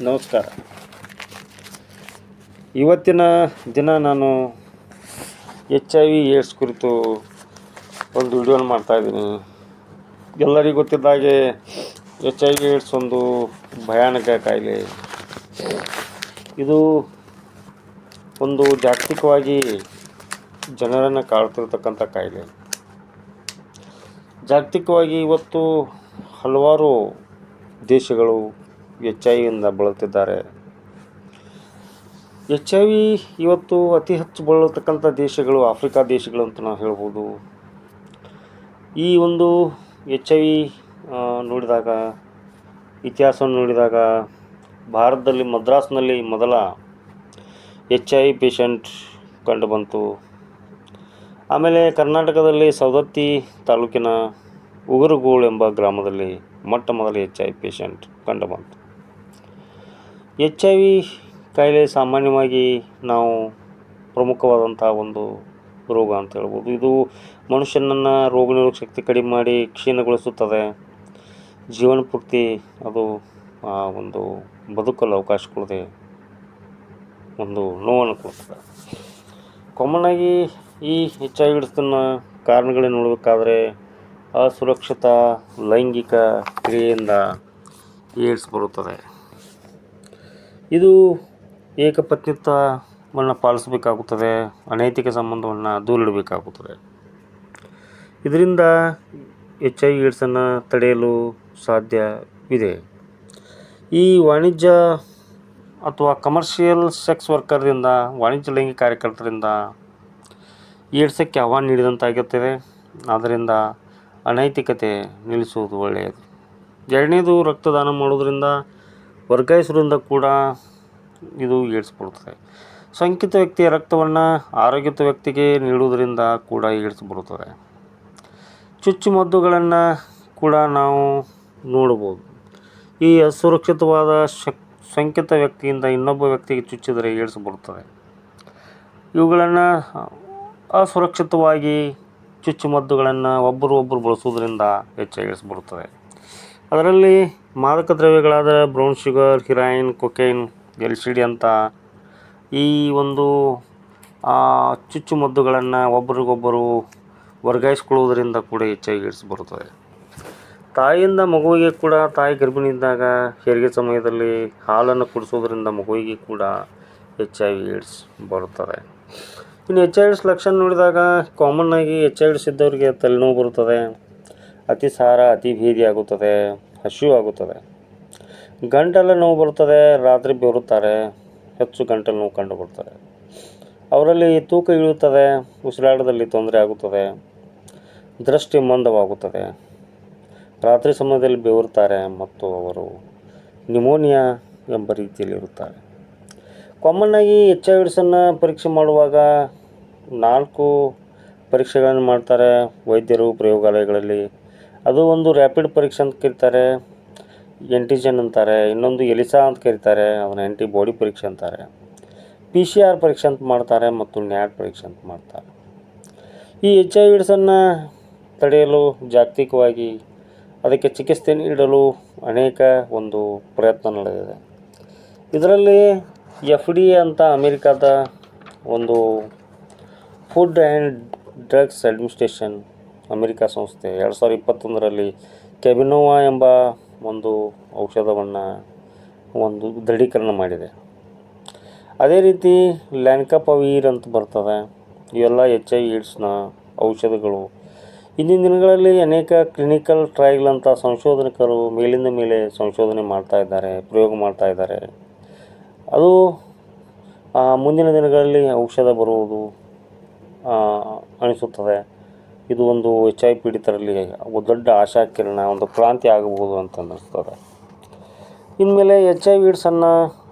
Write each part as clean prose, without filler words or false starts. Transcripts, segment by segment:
ನಮಸ್ಕಾರ. ಇವತ್ತಿನ ದಿನ ನಾನು HIV/AIDS ಕುರಿತು ಒಂದು ವಿಡಿಯೋನ ಮಾಡ್ತಾಯಿದ್ದೀನಿ. ಎಲ್ಲರಿಗೂ ಗೊತ್ತಿದ್ದ ಹಾಗೆ HIV/AIDS ಒಂದು ಭಯಾನಕ ಕಾಯಿಲೆ. ಇದು ಒಂದು ಜಾಗತಿಕವಾಗಿ ಜನರನ್ನು ಕಾಡ್ತಿರ್ತಕ್ಕಂಥ ಕಾಯಿಲೆ. ಜಾಗತಿಕವಾಗಿ ಇವತ್ತು ಹಲವಾರು ದೇಶಗಳು HIV ಬಳಲ್ತಿದ್ದಾರೆ. HIV ಇವತ್ತು ಅತಿ ಹೆಚ್ಚು ಬಳಲತಕ್ಕಂಥ ದೇಶಗಳು ಆಫ್ರಿಕಾ ದೇಶಗಳು ಅಂತ ನಾವು ಹೇಳ್ಬೋದು. ಈ ಒಂದು HIV ನೋಡಿದಾಗ, ಇತಿಹಾಸವನ್ನು ನೋಡಿದಾಗ, ಭಾರತದಲ್ಲಿ ಮದ್ರಾಸ್ನಲ್ಲಿ ಮೊದಲ HIV ಪೇಷಂಟ್ ಕಂಡು ಬಂತು. ಆಮೇಲೆ ಕರ್ನಾಟಕದಲ್ಲಿ ಸವದತ್ತಿ ತಾಲೂಕಿನ ಉಗುರುಗೋಳು ಎಂಬ ಗ್ರಾಮದಲ್ಲಿ ಮೊಟ್ಟ ಮೊದಲ HIV ಪೇಷಂಟ್ ಕಂಡು ಬಂತು. HIV ಕಾಯಿಲೆ ಸಾಮಾನ್ಯವಾಗಿ ನಾವು ಪ್ರಮುಖವಾದಂಥ ಒಂದು ರೋಗ ಅಂತ ಹೇಳ್ಬೋದು. ಇದು ಮನುಷ್ಯನನ್ನು ರೋಗನಿರೋಧಕ ಶಕ್ತಿ ಕಡಿಮೆ ಮಾಡಿ ಕ್ಷೀಣಗೊಳಿಸುತ್ತದೆ. ಜೀವನ ಪೂರ್ತಿ ಅದು ಒಂದು ಬದುಕಲು ಅವಕಾಶ ಕೊಡದೆ ಒಂದು ನೋವನ್ನು ಕೊಡ್ತದೆ. ಕಾಮನ್ನಾಗಿ ಈ HIV/AIDS ಕಾರಣಗಳನ್ನ ನೋಡಬೇಕಾದ್ರೆ ಅಸುರಕ್ಷಿತ ಲೈಂಗಿಕ ಕ್ರಿಯೆಯಿಂದ ಏಡ್ಸ್ ಬರುತ್ತದೆ. ಇದು ಏಕಪತ್ನಿತ್ವವನ್ನು ಪಾಲಿಸಬೇಕಾಗುತ್ತದೆ. ಅನೈತಿಕ ಸಂಬಂಧವನ್ನು ದೂರಿಡಬೇಕಾಗುತ್ತದೆ. ಇದರಿಂದ HIV/AIDS ತಡೆಯಲು ಸಾಧ್ಯವಿದೆ. ಈ ವಾಣಿಜ್ಯ ಅಥವಾ ಕಮರ್ಷಿಯಲ್ ಸೆಕ್ಸ್ ವರ್ಕರ್ದಿಂದ, ವಾಣಿಜ್ಯ ಲೈಂಗಿಕ ಕಾರ್ಯಕರ್ತರಿಂದ ಏಡ್ಸಕ್ಕೆ ಆಹ್ವಾನ ನೀಡಿದಂತಾಗುತ್ತದೆ. ಆದ್ದರಿಂದ ಅನೈತಿಕತೆ ನಿಲ್ಲಿಸುವುದು ಒಳ್ಳೆಯದು. ಎರಡನೇದು, ರಕ್ತದಾನ ಮಾಡೋದರಿಂದ, ವರ್ಗಾಯಿಸೋದ್ರಿಂದ ಕೂಡ ಇದು ಏಡ್ಸ್ ಬರುತ್ತದೆ. ಸೋಂಕಿತ ವ್ಯಕ್ತಿಯ ರಕ್ತವನ್ನು ಆರೋಗ್ಯಯುತ ವ್ಯಕ್ತಿಗೆ ನೀಡುವುದರಿಂದ ಕೂಡ ಏಡ್ಸ್ ಬರುತ್ತದೆ. ಚುಚ್ಚುಮದ್ದುಗಳನ್ನು ಕೂಡ ನಾವು ನೋಡ್ಬೋದು. ಈ ಅಸುರಕ್ಷಿತವಾದ ಸೋಂಕಿತ ವ್ಯಕ್ತಿಯಿಂದ ಇನ್ನೊಬ್ಬ ವ್ಯಕ್ತಿಗೆ ಚುಚ್ಚಿದರೆ ಏಡ್ಸ್ ಬರುತ್ತದೆ. ಇವುಗಳನ್ನು ಅಸುರಕ್ಷಿತವಾಗಿ ಚುಚ್ಚುಮದ್ದುಗಳನ್ನು ಒಬ್ಬರು ಬಳಸುವುದರಿಂದ HIV/AIDS ಬರುತ್ತದೆ. ಅದರಲ್ಲಿ ಮಾದಕ ದ್ರವ್ಯಗಳಾದ ಬ್ರೌನ್ ಶುಗರ್, ಹಿರಾಯಿನ್, ಕೊಕೈನ್, LSD ಅಂತ ಈ ಒಂದು ಚುಚ್ಚುಮದ್ದುಗಳನ್ನು ಒಬ್ಬರಿಗೊಬ್ಬರು ವರ್ಗಾಯಿಸಿಕೊಳ್ಳುವುದರಿಂದ ಕೂಡ HIV/AIDS ಬರುತ್ತದೆ. ತಾಯಿಯಿಂದ ಮಗುವಿಗೆ ಕೂಡ, ತಾಯಿ ಗರ್ಭಿಣಿ ಇದ್ದಾಗ ಹೆರಿಗೆ ಸಮಯದಲ್ಲಿ ಹಾಲನ್ನು ಕುಡಿಸೋದ್ರಿಂದ ಮಗುವಿಗೆ ಕೂಡ HIV/AIDS ಬರುತ್ತದೆ. ಇನ್ನು HIV/AIDS ಲಕ್ಷಣ ನೋಡಿದಾಗ ಕಾಮನ್ನಾಗಿ HIV/AIDS ಇದ್ದವರಿಗೆ ತಲೆನೋವು ಬರುತ್ತದೆ, ಅತಿಸಾರ, ಅತಿ ಭೇದಿ ಆಗುತ್ತದೆ, ಹಸಿವು ಆಗುತ್ತದೆ, ಗಂಟಲು ನೋವು ಬರುತ್ತದೆ, ರಾತ್ರಿ ಬೆವರುತ್ತಾರೆ, ಹೆಚ್ಚು ಗಂಟಲು ನೋವು ಕಂಡು ಬರುತ್ತದೆ. ಅವರಲ್ಲಿ ತೂಕ ಇಳಿಯುತ್ತದೆ, ಉಸಿರಾಟದಲ್ಲಿ ತೊಂದರೆ ಆಗುತ್ತದೆ, ದೃಷ್ಟಿ ಮಂದವಾಗುತ್ತದೆ, ರಾತ್ರಿ ಸಮಯದಲ್ಲಿ ಬೆವರುತ್ತಾರೆ ಮತ್ತು ಅವರು ನ್ಯೂಮೋನಿಯಾ ಎಂಬ ರೀತಿಯಲ್ಲಿ ಇರುತ್ತಾರೆ. ಕಾಮನ್ನಾಗಿ HIV/AIDS ಪರೀಕ್ಷೆ ಮಾಡುವಾಗ 4 ಪರೀಕ್ಷೆಗಳನ್ನು ಮಾಡ್ತಾರೆ ವೈದ್ಯರು ಪ್ರಯೋಗಾಲಯಗಳಲ್ಲಿ. ಅದು ಒಂದು ರ್ಯಾಪಿಡ್ ಪರೀಕ್ಷೆ ಅಂತ ಕರೀತಾರೆ, ಆ್ಯಂಟಿಜೆನ್ ಅಂತಾರೆ, ಇನ್ನೊಂದು ಎಲಿಸಾ ಅಂತ ಕರೀತಾರೆ, ಅದನ್ನು ಆ್ಯಂಟಿಬಾಡಿ ಪರೀಕ್ಷೆ ಅಂತಾರೆ, PCR ಪರೀಕ್ಷೆ ಅಂತ ಮಾಡ್ತಾರೆ ಮತ್ತು NAT ಪರೀಕ್ಷೆ ಅಂತ ಮಾಡ್ತಾರೆ. ಈ HIV/AIDS ತಡೆಯಲು ಜಾಗತಿಕವಾಗಿ ಅದಕ್ಕೆ ಚಿಕಿತ್ಸೆ ನೀಡಲು ಅನೇಕ ಒಂದು ಪ್ರಯತ್ನ ನಡೆದಿದೆ. ಇದರಲ್ಲಿ FDA ಅಂತ ಅಮೇರಿಕಾದ ಒಂದು food and drugs administration America ಸಂಸ್ಥೆ 2021ರಲ್ಲಿ ಕೆಬಿನೋವಾ ಎಂಬ ಒಂದು ಔಷಧವನ್ನು ಒಂದು ದೃಢೀಕರಣ ಮಾಡಿದೆ. ಅದೇ ರೀತಿ ಲ್ಯಾನ್ಕಾಪವೀರ್ ಅಂತ ಬರ್ತದೆ. ಇವೆಲ್ಲ HIV/AIDS ಔಷಧಗಳು. ಇಂದಿನ ದಿನಗಳಲ್ಲಿ ಅನೇಕ ಕ್ಲಿನಿಕಲ್ ಟ್ರಯಲ್ ಅಂತ ಸಂಶೋಧಕರು ಮೇಲಿಂದ ಮೇಲೆ ಸಂಶೋಧನೆ ಮಾಡ್ತಾ ಇದ್ದಾರೆ, ಪ್ರಯೋಗ ಮಾಡ್ತಾ ಇದ್ದಾರೆ. ಅದು ಮುಂದಿನ ದಿನಗಳಲ್ಲಿ ಔಷಧ ಬರುವುದು ಅನಿಸುತ್ತದೆ. ಇದು ಒಂದು HIV ಪೀಡಿತರಲ್ಲಿ ದೊಡ್ಡ ಆಶಾಕಿರಣ, ಒಂದು ಕ್ರಾಂತಿ ಆಗಬಹುದು ಅಂತ ಅನ್ನಿಸ್ತದೆ. ಇನ್ಮೇಲೆ HIV/AIDS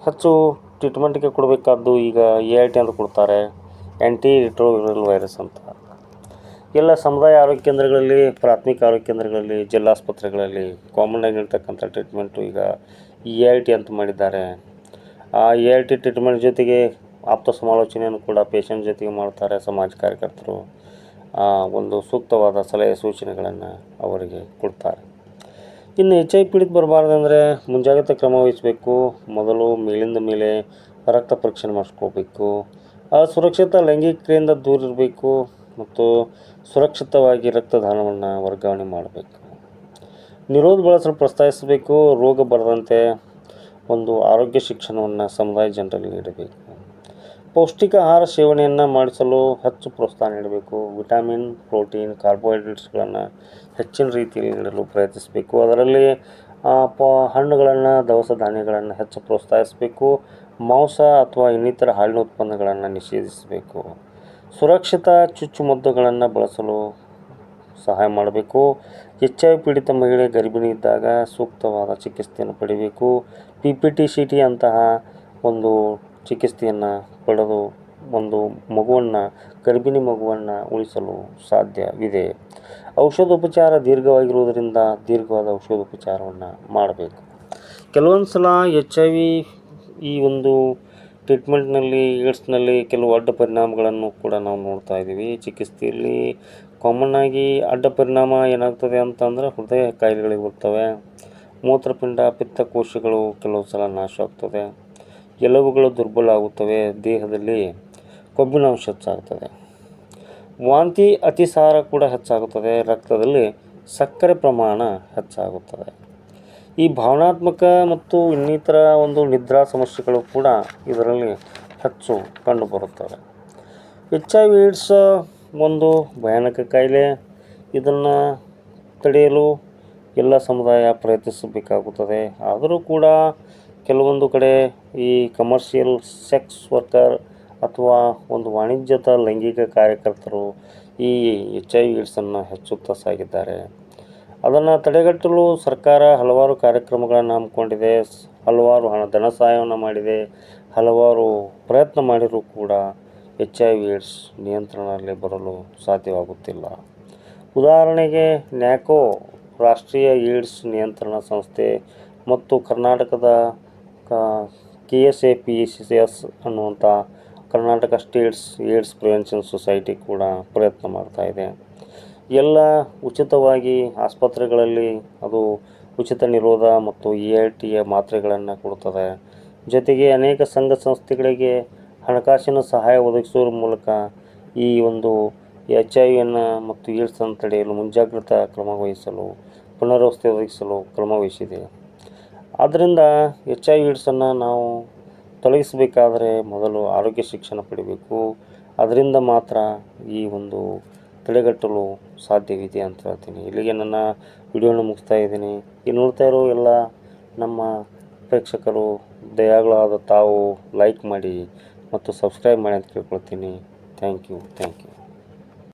ಹೆಚ್ಚು ಟ್ರೀಟ್ಮೆಂಟ್ಗೆ ಕೊಡಬೇಕಾದ್ದು ಈಗ ART ಅಂತ ಕೊಡ್ತಾರೆ, ಆ್ಯಂಟಿ ರಿಟ್ರೋವೈರಲ್ ವೈರಸ್ ಅಂತ. ಎಲ್ಲ ಸಮುದಾಯ ಆರೋಗ್ಯ ಕೇಂದ್ರಗಳಲ್ಲಿ, ಪ್ರಾಥಮಿಕ ಆರೋಗ್ಯ ಕೇಂದ್ರಗಳಲ್ಲಿ, ಜಿಲ್ಲಾಸ್ಪತ್ರೆಗಳಲ್ಲಿ ಕಾಮನ್ನಾಗಿ ಇರ್ತಕ್ಕಂಥ ಟ್ರೀಟ್ಮೆಂಟು ಈಗ ART ಅಂತ ಮಾಡಿದ್ದಾರೆ. ಆ ART ಟ್ರೀಟ್ಮೆಂಟ್ ಜೊತೆಗೆ ಆಪ್ತ ಸಮಾಲೋಚನೆಯನ್ನು ಕೂಡ ಪೇಷಂಟ್ ಜೊತೆಗೆ ಮಾಡ್ತಾರೆ ಸಮಾಜ ಕಾರ್ಯಕರ್ತರು. ಒಂದು ಸೂಕ್ತವಾದ ಸಲಹೆ ಸೂಚನೆಗಳನ್ನು ಅವರಿಗೆ ಕೊಡ್ತಾರೆ. ಇನ್ನು ಎಚ್ ಐ ಪೀಡಿತ ಬರಬಾರ್ದಂದ್ರೆ ಮುಂಜಾಗ್ರತಾ ಕ್ರಮ ವಹಿಸಬೇಕು. ಮೊದಲು ಮೇಲಿಂದ ಮೇಲೆ ರಕ್ತ ಪರೀಕ್ಷೆ ಮಾಡಿಸ್ಕೋಬೇಕು. ಅಸುರಕ್ಷಿತ ಲೈಂಗಿಕ ಕ್ರಿಯೆಯಿಂದ ದೂರ ಇರಬೇಕು ಮತ್ತು ಸುರಕ್ಷಿತವಾಗಿ ರಕ್ತದಾನವನ್ನು ವರ್ಗಾವಣೆ ಮಾಡಬೇಕು. ನಿರೋಧ ಬಳಸಲು ಪ್ರೋತ್ಸಾಹಿಸಬೇಕು. ರೋಗ ಬರದಂತೆ ಒಂದು ಆರೋಗ್ಯ ಶಿಕ್ಷಣವನ್ನು ಸಮುದಾಯ ಜನರಲ್ಲಿ ನೀಡಬೇಕು. ಪೌಷ್ಟಿಕ ಆಹಾರ ಸೇವನೆಯನ್ನು ಮಾಡಿಸಲು ಹೆಚ್ಚು ಪ್ರೋತ್ಸಾಹ ನೀಡಬೇಕು. ವಿಟಮಿನ್, ಪ್ರೋಟೀನ್, ಕಾರ್ಬೋಹೈಡ್ರೇಟ್ಸ್ಗಳನ್ನು ಹೆಚ್ಚಿನ ರೀತಿಯಲ್ಲಿ ನೀಡಲು ಪ್ರಯತ್ನಿಸಬೇಕು. ಅದರಲ್ಲಿ ಹಣ್ಣುಗಳನ್ನು, ದವಸ ಧಾನ್ಯಗಳನ್ನು ಹೆಚ್ಚು ಪ್ರೋತ್ಸಾಹಿಸಬೇಕು. ಮಾಂಸ ಅಥವಾ ಇನ್ನಿತರ ಹಾಲಿನ ಉತ್ಪನ್ನಗಳನ್ನು ನಿಷೇಧಿಸಬೇಕು. ಸುರಕ್ಷಿತ ಚುಚ್ಚುಮದ್ದುಗಳನ್ನು ಬಳಸಲು ಸಹಾಯ ಮಾಡಬೇಕು. ಎಚ್ ಐ ವಿ ಪೀಡಿತ ಮಹಿಳೆ ಗರ್ಭಿಣಿ ಇದ್ದಾಗ ಸೂಕ್ತವಾದ ಚಿಕಿತ್ಸೆಯನ್ನು ಪಡೆಯಬೇಕು. PPT-CT ಅಂತಹ ಒಂದು ಚಿಕಿತ್ಸೆಯನ್ನು ಪಡೆದು ಒಂದು ಗರ್ಭಿಣಿ ಮಗುವನ್ನು ಉಳಿಸಲು ಸಾಧ್ಯವಿದೆ. ಔಷಧೋಪಚಾರ ದೀರ್ಘವಾಗಿರುವುದರಿಂದ ದೀರ್ಘವಾದ ಔಷಧೋಪಚಾರವನ್ನು ಮಾಡಬೇಕು. ಕೆಲವೊಂದು ಸಲ ಎಚ್ ಐ ವಿ ಈ ಒಂದು ಟ್ರೀಟ್ಮೆಂಟ್ನಲ್ಲಿ, ಏಡ್ಸ್ನಲ್ಲಿ ಕೆಲವು ಅಡ್ಡ ಪರಿಣಾಮಗಳನ್ನು ಕೂಡ ನಾವು ನೋಡ್ತಾ ಇದ್ದೀವಿ. ಚಿಕಿತ್ಸೆಯಲ್ಲಿ ಕಾಮನ್ನಾಗಿ ಅಡ್ಡ ಪರಿಣಾಮ ಏನಾಗ್ತದೆ ಅಂತಂದರೆ ಹೃದಯ ಕಾಯಿಲೆಗಳಿಗೆ ಬರ್ತವೆ. ಮೂತ್ರಪಿಂಡ, ಪಿತ್ತಕೋಶಗಳು ಕೆಲವು ಸಲ ನಾಶ ಆಗ್ತದೆ. ಎಲುಬುಗಳು ದುರ್ಬಲ ಆಗುತ್ತವೆ. ದೇಹದಲ್ಲಿ ಕೊಬ್ಬಿನಾಂಶ ಹೆಚ್ಚಾಗ್ತದೆ. ವಾಂತಿ, ಅತಿಸಾರ ಕೂಡ ಹೆಚ್ಚಾಗುತ್ತದೆ. ರಕ್ತದಲ್ಲಿ ಸಕ್ಕರೆ ಪ್ರಮಾಣ ಹೆಚ್ಚಾಗುತ್ತದೆ. ಈ ಭಾವನಾತ್ಮಕ ಮತ್ತು ಇನ್ನಿತರ ಒಂದು ನಿದ್ರಾ ಸಮಸ್ಯೆಗಳು ಕೂಡ ಇದರಲ್ಲಿ ಹೆಚ್ಚು ಕಂಡುಬರುತ್ತವೆ. ಎಚ್ ಐ ವಿ ಏಡ್ಸ್ ಒಂದು ಭಯಾನಕ ಕಾಯಿಲೆ. ಇದನ್ನು ತಡೆಯಲು ಎಲ್ಲ ಸಮುದಾಯ ಪ್ರಯತ್ನಿಸಬೇಕಾಗುತ್ತದೆ. ಆದರೂ ಕೂಡ ಕೆಲವೊಂದು ಕಡೆ ಈ ಕಮರ್ಷಿಯಲ್ ಸೆಕ್ಸ್ ವರ್ಕರ್ ಅಥವಾ ಒಂದು ವಾಣಿಜ್ಯದ ಲೈಂಗಿಕ ಕಾರ್ಯಕರ್ತರು ಈ ಎಚ್ ಐ ವಿ ಏಡ್ಸನ್ನು ಹೆಚ್ಚುತ್ತಾ ಸಾಗಿದ್ದಾರೆ. ಅದನ್ನು ತಡೆಗಟ್ಟಲು ಸರ್ಕಾರ ಹಲವಾರು ಕಾರ್ಯಕ್ರಮಗಳನ್ನು ಹಮ್ಮಿಕೊಂಡಿದೆ. ಹಲವಾರು ಧನ ಸಹಾಯವನ್ನು ಮಾಡಿದೆ. ಹಲವಾರು ಪ್ರಯತ್ನ ಮಾಡಿದರೂ ಕೂಡ ಎಚ್ ಐ ವಿ ಏಡ್ಸ್ ನಿಯಂತ್ರಣದಲ್ಲಿ ಬರಲು ಸಾಧ್ಯವಾಗುತ್ತಿಲ್ಲ. ಉದಾಹರಣೆಗೆ ನ್ಯಾಕೋ ರಾಷ್ಟ್ರೀಯ ಏಡ್ಸ್ ನಿಯಂತ್ರಣ ಸಂಸ್ಥೆ ಮತ್ತು ಕರ್ನಾಟಕದ KSAPCS ಅನ್ನುವಂಥ Karnataka States AIDS prevention society ಕೂಡ ಪ್ರಯತ್ನ ಮಾಡ್ತಾ ಇದೆ. ಎಲ್ಲ ಉಚಿತವಾಗಿ ಆಸ್ಪತ್ರೆಗಳಲ್ಲಿ ಅದು ಉಚಿತ ನಿರೋಧ ಮತ್ತು EIT ಮಾತ್ರೆಗಳನ್ನು ಕೊಡ್ತದೆ. ಜೊತೆಗೆ ಅನೇಕ ಸಂಘ ಸಂಸ್ಥೆಗಳಿಗೆ ಹಣಕಾಸಿನ ಸಹಾಯ ಒದಗಿಸುವ ಮೂಲಕ ಈ ಒಂದು ಎಚ್ ಐ ವಿಯನ್ನು ಮತ್ತು ಏಡ್ಸನ್ನು ತಡೆಯಲು ಮುಂಜಾಗ್ರತಾ ಕ್ರಮ ವಹಿಸಲು, ಪುನರ್ವಸತಿ ಒದಗಿಸಲು ಕ್ರಮ ವಹಿಸಿದೆ. ಆದ್ದರಿಂದ ಎಚ್ ಐ ವಿ ಏಡ್ಸನ್ನು ನಾವು ತೊಲಗಿಸಬೇಕಾದರೆ ಮೊದಲು ಆರೋಗ್ಯ ಶಿಕ್ಷಣ ಪಡಿಬೇಕು. ಅದರಿಂದ ಮಾತ್ರ ಈ ಒಂದು ತಡೆಗಟ್ಟಲು ಸಾಧ್ಯವಿದೆ ಅಂತ ಹೇಳ್ತೀನಿ. ಇಲ್ಲಿಗೆ ನನ್ನ ವಿಡಿಯೋನ ಮುಗಿಸ್ತಾ ಇದ್ದೀನಿ. ಈ ನೋಡ್ತಾ ಇರೋ ಎಲ್ಲ ನಮ್ಮ ಪ್ರೇಕ್ಷಕರು ದಯಾಗಳಾದ ತಾವು ಲೈಕ್ ಮಾಡಿ ಮತ್ತು ಸಬ್ಸ್ಕ್ರೈಬ್ ಮಾಡಿ ಅಂತ ಕೇಳ್ಕೊಳ್ತೀನಿ. Thank you.